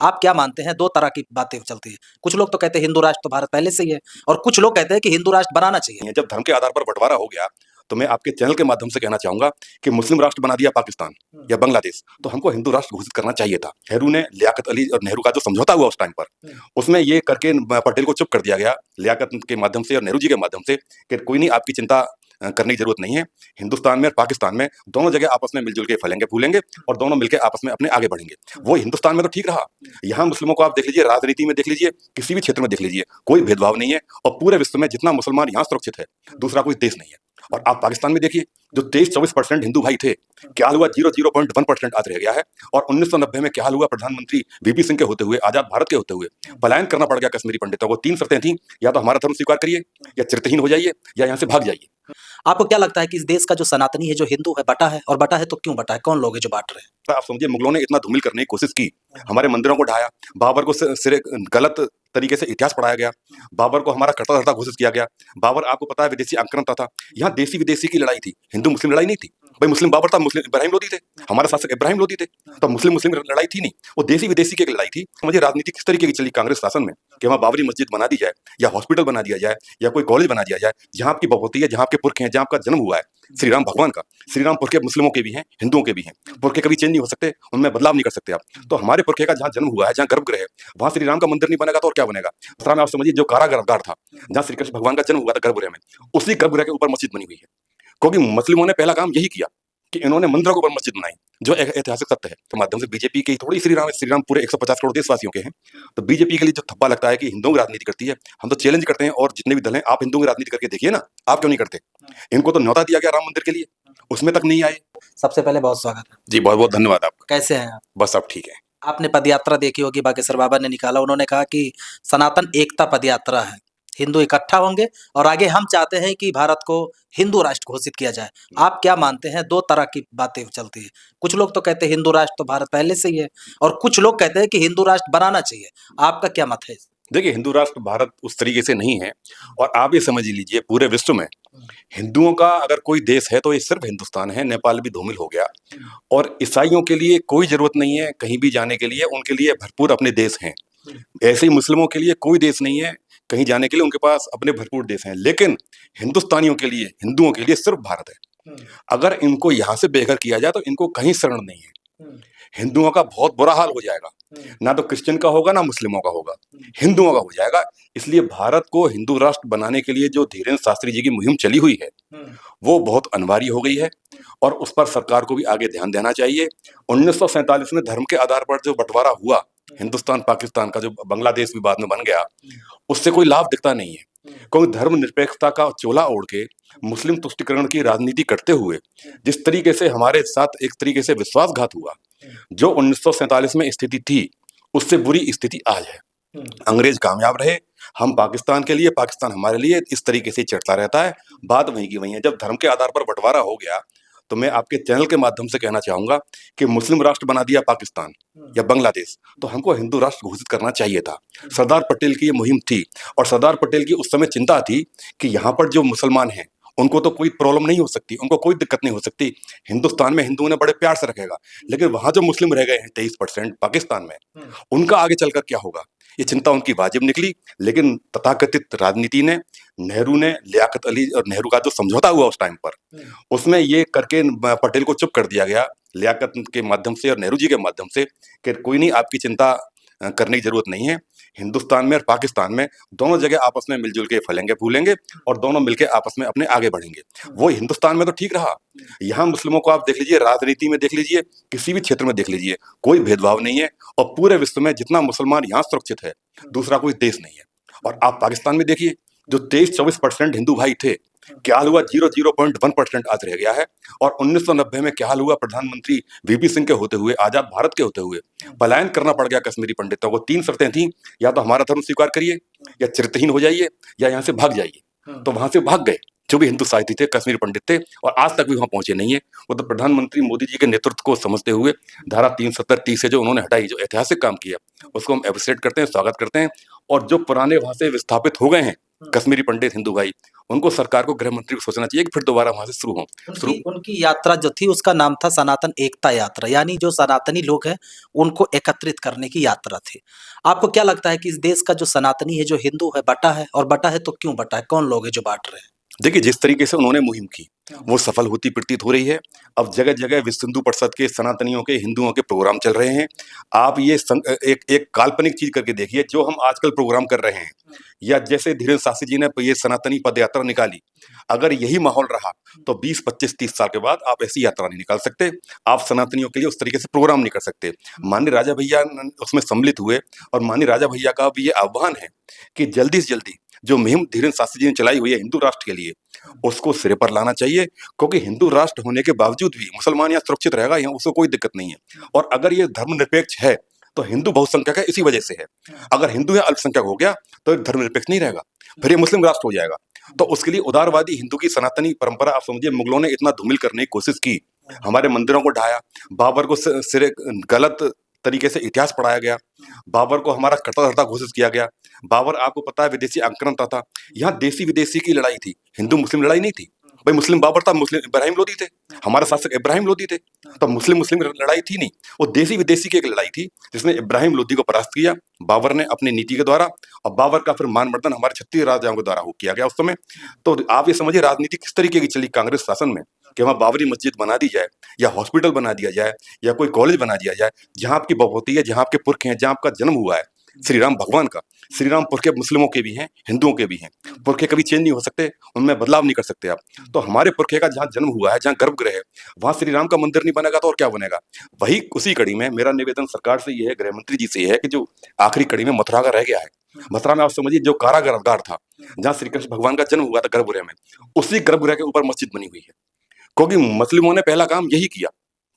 आप क्या मानते हैं? 2 तरह की बातें चलती हैं। कुछ लोग तो कहते हैं हिंदू राष्ट्र तो भारत पहले से ही है और कुछ लोग कहते हैं कि हिंदू राष्ट्र बनाना चाहिए। जब धर्म के आधार पर बंटवारा हो गया तो मैं आपके चैनल के माध्यम से कहना चाहूंगा कि मुस्लिम राष्ट्र बना दिया पाकिस्तान या बांग्लादेश, तो हमको हिंदू राष्ट्र घोषित करना चाहिए था। नेहरू ने, लियाकत अली और नेहरू का जो समझौता हुआ उस टाइम पर, उसमें ये करके पटेल को चुप कर दिया गया लियाकत के माध्यम से और नेहरू जी के माध्यम से कि कोई नहीं, आपकी चिंता करने की जरूरत नहीं है। हिंदुस्तान में और पाकिस्तान में दोनों जगह आपस में मिलजुल के फैलेंगे फूलेंगे और दोनों मिलकर आपस में अपने आगे बढ़ेंगे। वो हिंदुस्तान में तो ठीक रहा, यहाँ मुस्लिमों को आप देख लीजिए, राजनीति में देख लीजिए, किसी भी क्षेत्र में देख लीजिए, कोई भेदभाव नहीं है और पूरे विश्व में जितना मुसलमान यहाँ सुरक्षित है दूसरा कोई देश नहीं है। और आप पाकिस्तान में देखिए, जो 23-24% हिंदू भाई थे, क्या हाल हुआ? 0.1% आज रह गया है। और 1990 में क्या हाल हुआ? प्रधानमंत्री वीपी सिंह के होते हुए, आजाद भारत के होते हुए पलायन करना पड़ गया कश्मीरी पंडितों को। 3 शर्तें थी, या तो हमारा धर्म स्वीकार करिए, या चरित्रहीन हो जाइए, या यहाँ से भाग जाइए। आपको क्या लगता है कि इस देश का जो सनातनी है, जो हिंदू है, बटा है? और बटा है तो क्यों बटा है? कौन लोग हैं जो बांट रहे हैं? तो आप समझिए, मुगलों ने इतना धूमिल करने की कोशिश की, हमारे मंदिरों को ढाया, बाबर को सिरे गलत तरीके से इतिहास पढ़ाया गया, बाबर को हमारा करता धरता घोषित किया गया। बाबर, आपको पता है, विदेशी आक्रांता था। यहाँ देशी विदेशी की लड़ाई थी, हिंदू मुस्लिम लड़ाई नहीं थी। भाई मुस्लिम बाबर था, मुस्लिम इब्राहिम लोदी थे, हमारे शासक इब्राहिम लोदी थे, तो मुस्लिम मुस्लिम लड़ाई थी नहीं, वो देशी विदेशी की लड़ाई थी। मुझे राजनीति किस तरीके की चली कांग्रेस शासन में कि वहाँ बाबरी मस्जिद बना दी जाए, या हॉस्पिटल बना दिया जाए, या कोई कॉलेज बना दिया जाए, जहाँ आपकी बपौती है, जहाँ आपके पुरखे हैं, जहाँ आपका जन्म हुआ है श्री राम भगवान का। श्री राम पुरखे मुस्लिमों के भी हैं, हिंदुओं के भी हैं, पुरखे कभी चेंज नहीं हो सकते, उनमें बदलाव नहीं कर सकते आप। तो हमारे पुरखे का जहाँ जन्म हुआ है, जहाँ गर्भगृह है, वहाँ श्री राम का मंदिर नहीं बनेगा तो और क्या बनेगा? दूसरा में आप समझिए, जो कारागार था, जहाँ श्री कृष्ण भगवान का जन्म हुआ था गर्भगृह में, उसी गर्भगृह के ऊपर मस्जिद बनी हुई है। क्योंकि मुस्लिमों ने पहला काम यही किया कि इन्होंने मंदिरों के ऊपर मस्जिद बनाई, जो एक ऐतिहासिक सत्य है। तो माध्यम से बीजेपी की थोड़ी श्री राम पूरे 150 करोड़ देशवासियों के हैं, तो बीजेपी के लिए जो थप्पा लगता है कि हिंदुओं की राजनीति करती है, हम तो चैलेंज करते हैं, और जितने भी दल हैं, आप हिंदुओं की राजनीति करके देखिए ना, आप क्यों नहीं करते? इनको तो न्योता दिया गया राम मंदिर के लिए, उसमें तक नहीं आए। सबसे पहले बहुत स्वागत है जी, बहुत बहुत धन्यवाद आपका। कैसे हैं आप? बस अब ठीक है। आपने पदयात्रा देखी होगी, बागेश्वर बाबा ने निकाला, उन्होंने कहा कि सनातन एकता पदयात्रा है, हिंदू इकट्ठा होंगे और आगे हम चाहते हैं कि भारत को हिंदू राष्ट्र घोषित किया जाए। आप क्या मानते हैं? 2 तरह की बातें चलती हैं। कुछ लोग तो कहते हैं हिंदू राष्ट्र तो भारत पहले से ही है और कुछ लोग कहते हैं कि हिंदू राष्ट्र बनाना चाहिए। आपका क्या मत है? देखिए, हिंदू राष्ट्र भारत उस तरीके से नहीं है, और आप ये समझ लीजिए, पूरे विश्व में हिंदुओं का अगर कोई देश है तो ये सिर्फ हिंदुस्तान है। नेपाल भी धूमिल हो गया, और ईसाइयों के लिए कोई जरूरत नहीं है कहीं भी जाने के लिए, उनके लिए भरपूर अपने देश हैं। ऐसे ही मुस्लिमों के लिए कोई देश नहीं है कहीं जाने के लिए, उनके पास अपने भरपूर देश हैं। लेकिन हिंदुस्तानियों के लिए, हिंदुओं के लिए सिर्फ भारत है। अगर इनको यहाँ से बेघर किया जाए तो इनको कहीं शरण नहीं है। हिंदुओं का बहुत बुरा हाल हो जाएगा, ना तो क्रिश्चियन का होगा ना मुस्लिमों का होगा, हिंदुओं का हो जाएगा। इसलिए भारत को हिंदू राष्ट्र बनाने के लिए जो धीरेन्द्र शास्त्री जी की मुहिम चली हुई है, वो बहुत अनिवार्य हो गई है, और उस पर सरकार को भी आगे ध्यान देना चाहिए। 1947 में धर्म के आधार पर जो बंटवारा हुआ हिंदुस्तान पाकिस्तान का, जो बांग्लादेश भी बाद में बन गया, उससे कोई लाभ दिखता नहीं है। क्योंकि धर्म निरपेक्षता का चोला ओढ़ के मुस्लिम तुष्टिकरण की राजनीति करते हुए जिस तरीके से हमारे साथ एक तरीके से विश्वासघात हुआ, जो 1947 में स्थिति थी, उससे बुरी स्थिति आज है। अंग्रेज कामयाब रहे, हम पाकिस्तान के लिए, पाकिस्तान हमारे लिए, इस तरीके से चढ़ता रहता है। बात वहीं की वहीं है। जब धर्म के आधार पर बंटवारा हो गया तो मैं आपके चैनल के माध्यम से कहना चाहूंगा कि मुस्लिम राष्ट्र बना दिया पाकिस्तान या बांग्लादेश, तो हमको हिंदू राष्ट्र घोषित करना चाहिए था। सरदार पटेल की ये मुहिम थी, और सरदार पटेल की उस समय चिंता थी कि यहाँ पर जो मुसलमान हैं उनको तो कोई प्रॉब्लम नहीं हो सकती, उनको कोई दिक्कत नहीं हो सकती, हिंदुस्तान में हिंदुओं ने बड़े प्यार से रखेगा। लेकिन वहां जो मुस्लिम रह गए हैं 23% पाकिस्तान में, उनका आगे चलकर क्या होगा, ये चिंता उनकी वाजिब निकली। लेकिन तथाकथित राजनीति ने, नेहरू ने, लियाकत अली और नेहरू का जो समझौता हुआ उस टाइम पर, उसमें ये करके पटेल को चुप कर दिया गया लियाकत के माध्यम से और नेहरू जी के माध्यम से कि कोई नहीं, आपकी चिंता करने की जरूरत नहीं है। हिंदुस्तान में और पाकिस्तान में दोनों जगह आपस में मिलजुल के फैलेंगे फूलेंगे और दोनों मिलके आपस में अपने आगे बढ़ेंगे। वो हिंदुस्तान में तो ठीक रहा, यहाँ मुस्लिमों को आप देख लीजिए, राजनीति में देख लीजिए, किसी भी क्षेत्र में देख लीजिए, कोई भेदभाव नहीं है, और पूरे विश्व में जितना मुसलमान यहाँ सुरक्षित है दूसरा कोई देश नहीं है। और आप पाकिस्तान में देखिए, जो 23-24% हिंदू भाई थे, क्या हाल हुआ? 0.1% आज रह गया है। और 1990 में क्या हाल हुआ? प्रधानमंत्री वीपी सिंह के होते हुए, आजाद भारत के होते हुए पलायन करना पड़ गया कश्मीरी पंडितों को। 3 शर्तें थी, या तो हमारा धर्म स्वीकार करिए, या चरित्रहीन हो जाइए, या यहाँ से भाग जाइए। तो वहां से भाग गए जो भी हिंदू साहित्य थे, कश्मीरी पंडित थे, और आज तक भी वहां पहुंचे नहीं है। वो तो प्रधानमंत्री मोदी जी के नेतृत्व को समझते हुए धारा 370-30 से जो उन्होंने हटाई, जो ऐतिहासिक काम किया, उसको हम एप्रिशिएट करते हैं, स्वागत करते हैं। और जो पुराने वहां से विस्थापित हो गए हैं कश्मीरी पंडित हिंदू भाई, उनको सरकार को गृह मंत्री को सोचना चाहिए कि फिर दोबारा वहां से शुरू हो। उनकी उनकी यात्रा जो थी उसका नाम था सनातन एकता यात्रा, यानी जो सनातनी लोग हैं उनको एकत्रित करने की यात्रा थी। आपको क्या लगता है कि इस देश का जो सनातनी है, जो हिंदू है, बटा है? और बटा है तो क्यों बटा है? कौन लोग है जो बांट रहे हैं? देखिए, जिस तरीके से उन्होंने मुहिम की वो सफल होती प्रतीत हो रही है। अब जगह जगह विश्व हिंदू परिषद के सनातनियों के हिंदुओं के प्रोग्राम चल रहे हैं। आप ये एक एक काल्पनिक चीज करके देखिए, जो हम आजकल प्रोग्राम कर रहे हैं, या जैसे धीरेन्द्र शास्त्री जी ने ये सनातनी पद यात्रा निकाली, अगर यही माहौल रहा तो 20 25 30 साल के बाद आप ऐसी यात्रा नहीं निकाल सकते। आप सनातनियों के लिए उस तरीके से प्रोग्राम नहीं कर सकते। माननीय राजा भैया उसमें सम्मिलित हुए, और माननीय राजा भैया का भी ये आह्वान है कि जल्दी से जल्दी जो मुहिम धीरेन्द्र शास्त्री जी ने चलाई हुई है हिंदू राष्ट्र के लिए, उसको सिरे पर लाना चाहिए। क्योंकि हिंदू राष्ट्र होने के बावजूद भी मुसलमान यहाँ सुरक्षित रहेगा, यहाँ उसको कोई दिक्कत नहीं है। और अगर ये धर्मनिरपेक्ष है तो हिंदू बहुसंख्यक है इसी वजह से है। अगर हिंदू या अल्पसंख्यक हो गया तो ये धर्मनिरपेक्ष नहीं रहेगा, फिर ये मुस्लिम राष्ट्र हो जाएगा। तो उसके लिए उदारवादी हिंदू की सनातनी परंपरा, आप समझिए, मुगलों ने इतना धूमिल करने की कोशिश की, हमारे मंदिरों को ढाया, बाबर को सिरे गलत तरीके से इतिहास पढ़ाया गया, बाबर को हमारा कट्टरता घोषित किया गया। बाबर, आपको पता है, विदेशी आक्रांता था। यहाँ देसी विदेशी की लड़ाई थी, हिंदू मुस्लिम लड़ाई नहीं थी। भाई मुस्लिम बाबर था, मुस्लिम इब्राहिम लोदी थे, हमारे शासक इब्राहिम लोदी थे। तो मुस्लिम मुस्लिम लड़ाई थी नहीं, वो देसी विदेशी की एक लड़ाई थी, जिसने इब्राहिम लोदी को परास्त किया बाबर ने अपनी नीति के द्वारा। और बाबर का फिर मानवर्धन हमारे 36 राजाओं के द्वारा हो किया गया उस समय। तो आप ये समझिए राजनीति किस तरीके की चली कांग्रेस शासन में, कि वहाँ बाबरी मस्जिद बना दी जाए, या हॉस्पिटल बना दिया जाए, या कोई कॉलेज बना दिया जाए, जहाँ आपकी बपौती है, जहाँ आपके पुरख हैं, जहाँ आपका जन्म हुआ है श्री राम भगवान का। श्री राम पुरखे मुस्लिमों के भी हैं, हिंदुओं के भी हैं। पुरखे कभी चेंज नहीं हो सकते, उनमें बदलाव नहीं कर सकते आप। तो हमारे पुरखे का जहाँ जन्म हुआ है, जहाँ गर्भगृह है, वहां श्री राम का मंदिर नहीं बनेगा तो और क्या बनेगा? वही उसी कड़ी में मेरा निवेदन सरकार से ये है, गृह मंत्री जी से ये है, कि जो आखिरी कड़ी में मथुरा का रह गया है, मथुरा में आप समझिए जो कारागार था, जहाँ श्री कृष्ण भगवान का जन्म हुआ था गर्भगृह में, उसी गर्भगृह के ऊपर मस्जिद बनी हुई है। क्योंकि मुस्लिमों ने पहला काम यही किया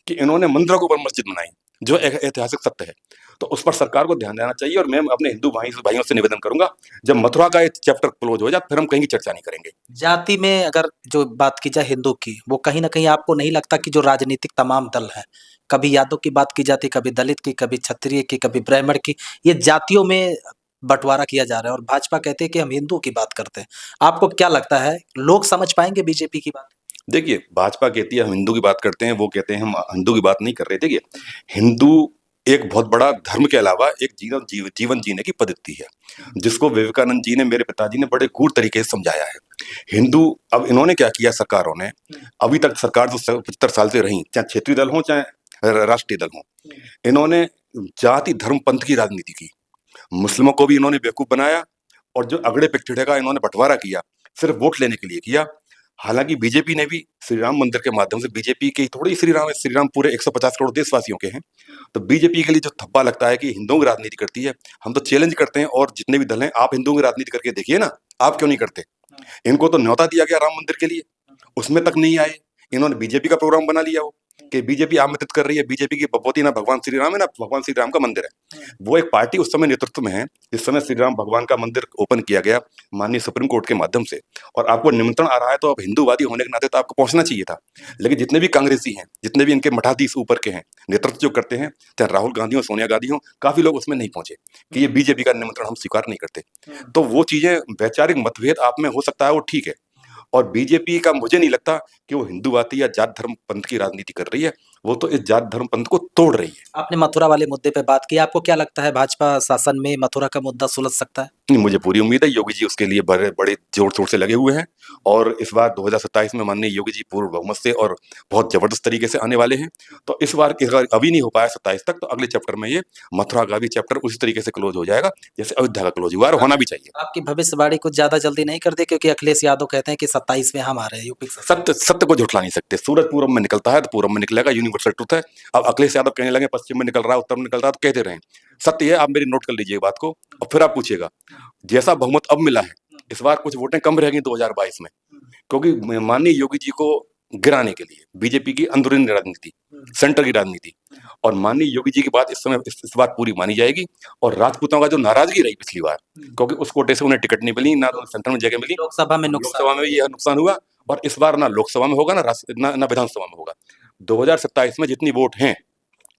कि इन्होंने मंदिरों के ऊपर मस्जिद बनाई, जो एक ऐतिहासिक सत्य है। तो उस पर सरकार को ध्यान देना चाहिए। और मैं अपने हिंदू भाइयों से निवेदन करूंगा, जब मथुरा का एक चैप्टर क्लोज हो जाए फिर हम कहीं की चर्चा नहीं करेंगे। जाति में अगर जो बात की जाए हिंदू की, वो कहीं ना कहीं आपको नहीं लगता कि जो राजनीतिक तमाम दल हैं, कभी यादव की बात की जाती, कभी दलित की, कभी क्षत्रिय की, कभी ब्राह्मण की, ये जातियों में बंटवारा किया जा रहा है, और भाजपा कहते हैं कि हम हिंदू की बात करते हैं। आपको क्या लगता है, लोग समझ पाएंगे बीजेपी की बात? देखिए, भाजपा कहती है हम हिंदू की बात करते हैं, वो कहते हैं हम हिंदू की बात नहीं कर रहे। देखिए, हिंदू एक बहुत बड़ा धर्म के अलावा एक जीवन जीने की पद्धति है, जिसको विवेकानंद जी ने, मेरे पिताजी ने, बड़े गूढ़ तरीके से समझाया है। हिंदू, अब इन्होंने क्या किया सरकारों ने, अभी तक सरकार जो 75 साल से रही, चाहे क्षेत्रीय दल हो चाहे राष्ट्रीय दल हो, इन्होंने जाति धर्म पंथ की राजनीति की। मुस्लिमों को भी इन्होंने बेवकूफ बनाया, और जो अगड़े पिछड़े का इन्होंने बंटवारा किया, सिर्फ वोट लेने के लिए किया। हालांकि बीजेपी ने भी श्री राम मंदिर के माध्यम से, बीजेपी की थोड़ी श्री राम पूरे 150 करोड़ देशवासियों के हैं, तो बीजेपी के लिए जो थप्पा लगता है कि हिंदुओं की राजनीति करती है, हम तो चैलेंज करते हैं, और जितने भी दल हैं, आप हिंदुओं की राजनीति करके देखिए ना, आप क्यों नहीं करते? इनको तो न्योता दिया गया राम मंदिर के लिए, उसमें तक नहीं आए। इन्होंने बीजेपी का प्रोग्राम बना लिया वो, कि बीजेपी आमंत्रित कर रही है, बीजेपी की बपौती ना भगवान श्री राम है ना भगवान श्री राम का मंदिर है। वो एक पार्टी उस समय नेतृत्व में है, जिस समय श्री राम भगवान का मंदिर ओपन किया गया माननीय सुप्रीम कोर्ट के माध्यम से, और आपको निमंत्रण आ रहा है, तो आप हिंदूवादी होने के नाते तो आपको पहुंचना चाहिए था। लेकिन जितने भी कांग्रेसी हैं, जितने भी इनके मठाधीश ऊपर के हैं, नेतृत्व जो करते हैं, चाहे राहुल गांधी हो, सोनिया गांधी हो, काफी लोग उसमें नहीं पहुंचे कि ये बीजेपी का निमंत्रण हम स्वीकार नहीं करते। तो वो चीजें, वैचारिक मतभेद आप में हो सकता है, वो ठीक है। और बीजेपी का मुझे नहीं लगता कि वो हिंदूवादी या जात धर्म पंथ की राजनीति कर रही है, वो तो इस जात धर्म पंथ को तोड़ रही है। आपने मथुरा वाले मुद्दे पे बात की, आपको क्या लगता है भाजपा शासन में मथुरा का मुद्दा सुलझ सकता है? नहीं, मुझे पूरी उम्मीद है, योगी जी उसके लिए बड़े बड़े जोर शोर से लगे हुए हैं, और इस बार 2027 में माननीय योगी जी पूर्ण बहुमत से और बहुत जबरदस्त तरीके से आने वाले हैं। तो इस बार अभी नहीं हो पाया 27 तक, तो अगले चैप्टर में ये मथुरा का भी चैप्टर उसी तरीके से क्लोज हो जाएगा जैसे अयोध्या का क्लोज हुआ, और होना भी चाहिए। आपकी भविष्यवाणी कुछ ज्यादा जल्दी नहीं कर दे, क्योंकि अखिलेश यादव कहते हैं कि 27 में हम आ रहे हैं यूपी से। सत्य को झुठला नहीं सकते। सूरज पूरब में निकलता है तो पूरब में निकलेगा, यूनिवर्सल ट्रुथ है। अब अखिलेश यादव कहने लगे पश्चिम में निकल रहा है, उत्तर में निकल रहा है, तो कहते रहे। सत्य है, आप मेरी नोट कर लीजिए बात को, और फिर आप पूछिएगा। जैसा बहुमत अब मिला है, इस बार कुछ वोटें कम रहेंगी 2022 में, क्योंकि माननीय योगी जी को गिराने के लिए बीजेपी की अंदरूनी राजनीति, सेंटर की राजनीति, और माननीय योगी जी की बात इस समय इस बार पूरी मानी जाएगी। और राजपूतों का जो नाराजगी रही पिछली बार, क्योंकि उस कोटे से उन्हें टिकट नहीं मिली, ना सेंटर में जगह मिली, लोकसभा में यह नुकसान हुआ, और इस बार ना लोकसभा में होगा, ना विधानसभा में होगा। 2027 में जितनी वोट हैं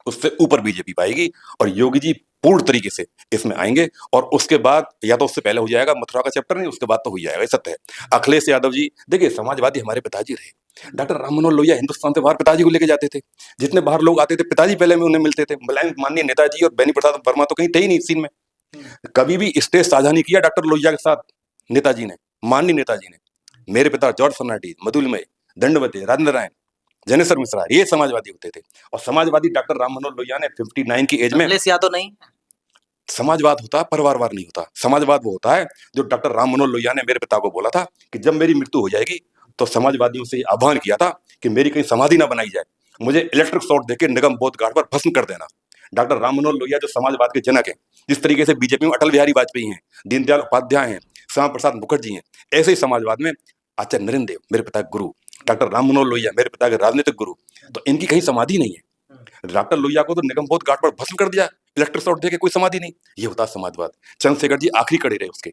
उससे ऊपर बीजेपी पाएगी। और योगी जी पूर्ण तरीके से इसमें आएंगे, और उसके बाद या तो उससे पहले हो जाएगा मथुरा का चैप्टर, नहीं उसके बाद तो हो जाएगा, ये सत्य है। अखिलेश यादव जी देखिए, समाजवादी हमारे पिताजी रहे। डॉक्टर राम मनोहर लोहिया हिंदुस्तान से बाहर पिताजी को लेके जाते थे। जितने बाहर लोग आते थे पिताजी पहले में उन्हें मिलते थे। माननीय नेताजी और बेनी प्रसाद वर्मा तो कहीं थे ही नहीं इस सीन में। कभी भी स्टेज साझा नहीं किया डॉक्टर लोहिया के साथ नेताजी ने, माननीय नेताजी ने। मेरे पिता जॉर्ज फर्नांडिस, मधुलमय, दंडवते, राजेंद्र नारायण, जनेश्वर मिश्रा, ये समाजवादी होते थे। और समाजवादी डॉक्टर राम मनोहर लोहिया ने 59 की एज में। अखिलेश यादव नहीं? समाजवाद होता है, परिवारवाद नहीं होता। समाजवाद वो होता है जो डॉक्टर राम मनोहर लोहिया ने मेरे पिता को बोला था कि जब मेरी मृत्यु हो जाएगी तो समाजवादियों से आह्वान किया था कि मेरी कहीं समाधि ना बनाई जाए, मुझे इलेक्ट्रिक शॉर्ट देके निगम बोध घाट पर भस्म कर देना। डॉक्टर राम मनोहर लोहिया जो समाजवाद के जनक हैं, जिस तरीके से बीजेपी में अटल बिहारी वाजपेयी हैं, दीनदयाल उपाध्याय हैं, श्यामा प्रसाद मुखर्जी हैं, ऐसे ही समाजवाद में आचार्य नरेंद्र देव मेरे पिता के गुरु, डॉक्टर राम मनोहर लोहिया मेरे पिता के राजनीतिक गुरु, तो इनकी कहीं समाधि नहीं है। डॉक्टर लोहिया को तो निगम बोध घाट पर भस्म कर दिया, इलेक्ट्रिक शॉर्ट देके, कोई समाधि नहीं। ये होता है समाजवाद। चंद्रशेखर जी आखिरी कड़ी रहे उसके।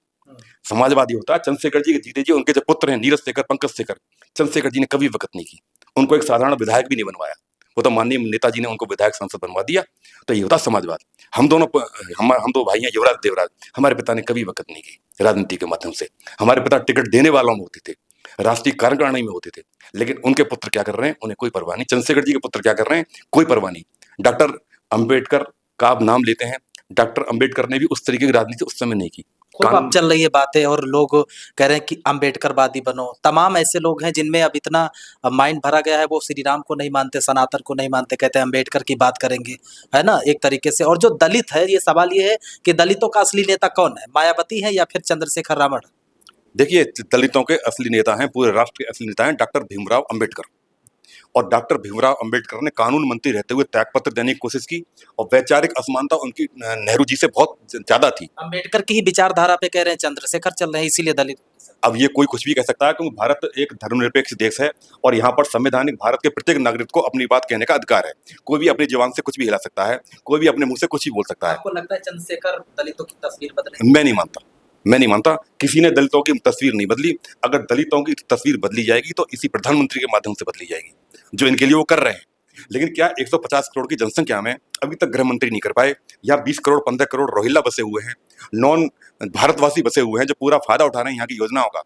समाजवादी होता है चंद्रशेखर जी के जीते जी उनके जो पुत्र हैं नीरज शेखर, पंकज शेखर, चंद्रशेखर जी ने कभी वक्त नहीं की, उनको एक साधारण विधायक भी नहीं बनवाया, वो तो माननीय नेताजी ने उनको विधायक सांसद बनवा दिया। तो ये होता समाजवाद। हम दो भाई हैं युवराज देवराज, हमारे पिता ने कभी वक्त नहीं की राजनीति के माध्यम से। हमारे पिता टिकट देने वालों में होते थे, राष्ट्रीय कार्यकारिणी में होते थे, लेकिन उनके पुत्र क्या कर रहे हैं उन्हें कोई परवाह नहीं। चंद्रशेखर जी के पुत्र क्या कर रहे हैं कोई परवाह नहीं। डॉक्टर अंबेडकर का आप नाम लेते हैं, डॉक्टर अंबेडकर ने भी उस तरीके की राजनीति उस समय नहीं की। खूब अब चल रही है बातें और लोग कह रहे हैं कि अंबेडकरवादी बनो। तमाम ऐसे लोग हैं जिनमें अब इतना माइंड भरा गया है, वो श्री राम को नहीं मानते, सनातन को नहीं मानते, कहते हैं अंबेडकर की बात करेंगे, है ना, एक तरीके से। और जो दलित है, ये सवाल ये है कि दलितों का असली नेता कौन है, मायावती है या फिर चंद्रशेखर रावण? देखिए, दलितों के असली नेता हैं, पूरे राष्ट्र के असली नेता हैं डॉक्टर भीमराव अंबेडकर। और डॉक्टर भीमराव अंबेडकर ने कानून मंत्री रहते हुए त्यागपत्र देने की कोशिश की, और वैचारिक असमानता उनकी नेहरू जी से बहुत ज्यादा थी। अंबेडकर की ही विचारधारा पे कह रहे हैं चंद्रशेखर चल रहे हैं, इसीलिए दलित। अब ये कोई कुछ भी कह सकता है, क्योंकि भारत एक धर्मनिरपेक्ष देश है और यहाँ पर संवैधानिक भारत के प्रत्येक नागरिक को अपनी बात कहने का अधिकार है। कोई भी अपनी जुबान से कुछ भी हिला सकता है, कोई भी अपने मुंह से कुछ भी बोल सकता है। आपको लगता है चंद्रशेखर दलितों की तस्वीर बदले? मैं नहीं मानता किसी ने दलितों की तस्वीर नहीं बदली। अगर दलितों की तस्वीर बदली जाएगी तो इसी प्रधानमंत्री के माध्यम से बदली जाएगी, जो इनके लिए वो कर रहे हैं। लेकिन क्या 150 करोड़ की जनसंख्या में अभी तक गृह मंत्री नहीं कर पाए? या 20 करोड़ 15 करोड़ रोहिल्ला बसे हुए हैं, नॉन भारतवासी बसे हुए हैं, जो पूरा फायदा उठा रहे हैं यहाँ की योजनाओं का,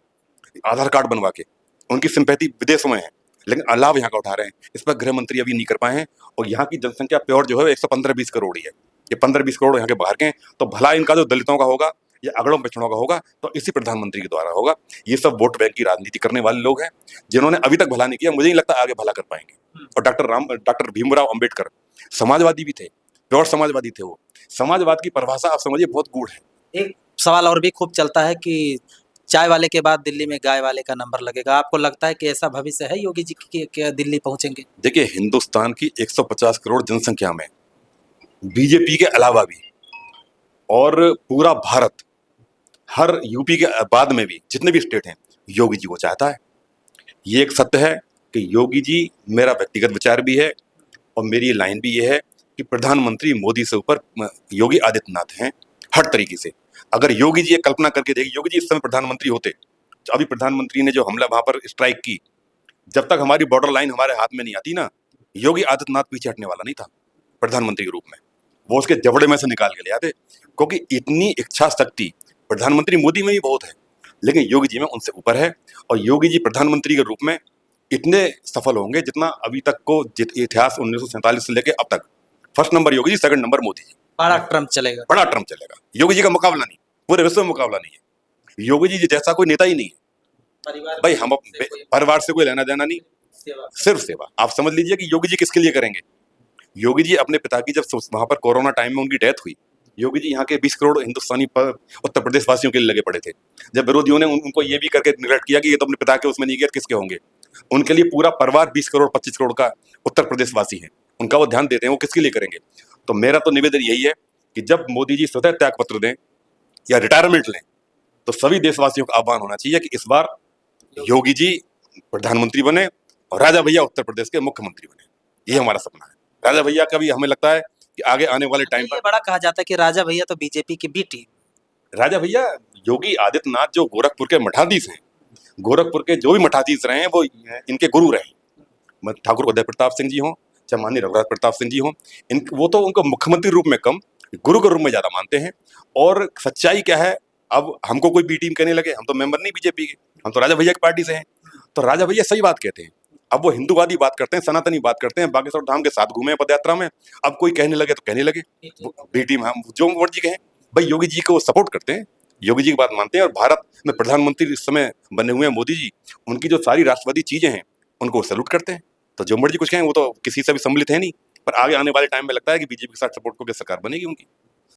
आधार कार्ड बनवा के। उनकी सिंपैथी विदेशों में है, लेकिन लाभ यहाँ का उठा रहे हैं। इस पर गृह मंत्री अभी नहीं कर पाए हैं। और यहाँ की जनसंख्या प्योर जो है 115-20 करोड़ ही है। ये 15-20 करोड़ यहाँ के बाहर के हैं, तो भला इनका जो दलितों का होगा या अगड़ों पिछड़ों का होगा तो इसी प्रधानमंत्री के द्वारा होगा। ये सब वोट बैंक की राजनीति करने वाले लोग हैं, जिन्होंने अभी तक भला नहीं किया। मुझे नहीं लगता आगे भला कर पाएंगे। और डॉक्टर भीमराव अंबेडकर समाजवादी भी थे, प्योर समाजवादी थे वो। समाजवाद की परिभाषा आप समझिए बहुत गूढ़ है। एक सवाल और भी खूब चलता है कि चाय वाले के बाद दिल्ली में गाय वाले का नंबर लगेगा। आपको लगता है कि ऐसा भविष्य है योगी जी की कि दिल्ली पहुंचेंगे? देखिए, हिंदुस्तान की 150 करोड़ जनसंख्या में बीजेपी के अलावा भी और पूरा भारत, हर यूपी के बाद में भी जितने भी स्टेट हैं, योगी जी को चाहता है। ये एक सत्य है कि योगी जी, मेरा व्यक्तिगत विचार भी है और मेरी लाइन भी ये है कि प्रधानमंत्री मोदी से ऊपर योगी आदित्यनाथ हैं हर तरीके से। अगर योगी जी ये कल्पना करके देखिए, योगी जी इस समय प्रधानमंत्री होते तो अभी प्रधानमंत्री ने जो हमला वहां पर स्ट्राइक की, जब तक हमारी बॉर्डर लाइन हमारे हाथ में नहीं आती ना, योगी आदित्यनाथ पीछे हटने वाला नहीं था प्रधानमंत्री के रूप में। वो उसके जबड़े में से निकाल के ले आते, क्योंकि इतनी इच्छा शक्ति प्रधानमंत्री मोदी में भी बहुत है, लेकिन योगी जी में उनसे ऊपर है। और योगी जी प्रधानमंत्री के रूप में इतने सफल होंगे जितना अभी तक को इतिहास 1947 से लेकर अब तक। First number Yogi ji, second number Modi ji. बड़ा ट्रम्प चलेगा, बड़ा ट्रम्प चलेगा। योगी जी का मुकाबला नहीं, पूरे विश्व में मुकाबला नहीं है। योगी जी जैसा कोई नेता ही नहीं है भाई। हम परिवार से कोई लेना देना नहीं, सिर्फ सेवा। आप समझ लीजिए कि योगी जी किसके लिए करेंगे। योगी जी अपने पिता की, जब वहां पर कोरोना टाइम में उनकी डेथ हुई, योगी जी यहाँ के 20 करोड़ हिंदुस्तानी उत्तर प्रदेश वासियों के लिए लगे पड़े थे। जब विरोधियों ने उनको ये भी करके निगलेक्ट किया कि ये तो अपने पिता के उसमें नहीं गया, किसके होंगे, उनके लिए पूरा परिवार 20 करोड़ 25 करोड़ का उत्तर प्रदेश वासी है, उनका वो ध्यान देते हैं, वो किसके लिए करेंगे। तो मेरा तो निवेदन यही है कि जब मोदी जी स्वतः त्याग पत्र दें या रिटायरमेंट लें, तो सभी देशवासियों का आह्वान होना चाहिए कि इस बार योगी जी प्रधानमंत्री बने और राजा भैया उत्तर प्रदेश के मुख्यमंत्री बने। ये हमारा सपना है। राजा भैया का भी हमें लगता है कि आगे आने वाले टाइम पर, बड़ा कहा जाता है कि राजा भैया तो बीजेपी की बी टीम। राजा भैया योगी आदित्यनाथ जो गोरखपुर के मठाधीश हैं, गोरखपुर के जो भी मठाधीश रहे हैं वो इनके गुरु रहे। ठाकुर उदय प्रताप सिंह जी हों, चाहे माननीय रघुराज प्रताप सिंह जी हों, इन वो तो उनको मुख्यमंत्री रूप में कम, गुरु के रूप में ज्यादा मानते हैं। और सच्चाई क्या है, अब हमको कोई बी टीम कहने लगे, हम तो मेंबर नहीं बीजेपी के, हम तो राजा भैया की पार्टी से हैं, तो राजा भैया सही बात कहते हैं। अब वो हिंदूवादी बात करते हैं, सनातनी बात करते हैं, बागेश्वर धाम के साथ घूमे पद यात्रा में, अब कोई कहने लगे तो कहने लगे बी टीम, हम जो मर्जी कहें। भाई योगी जी को वो सपोर्ट करते हैं, योगी जी की बात मानते हैं, और भारत में प्रधानमंत्री इस समय बने हुए हैं मोदी जी, उनकी जो सारी राष्ट्रवादी चीजें हैं उनको सैल्यूट करते हैं। तो जो मर्जी कुछ कहें, वो तो किसी से भी सम्मिलित है नहीं, पर आगे आने वाले टाइम में लगता है कि बीजेपी के साथ सपोर्ट को सरकार बनेगी उनकी।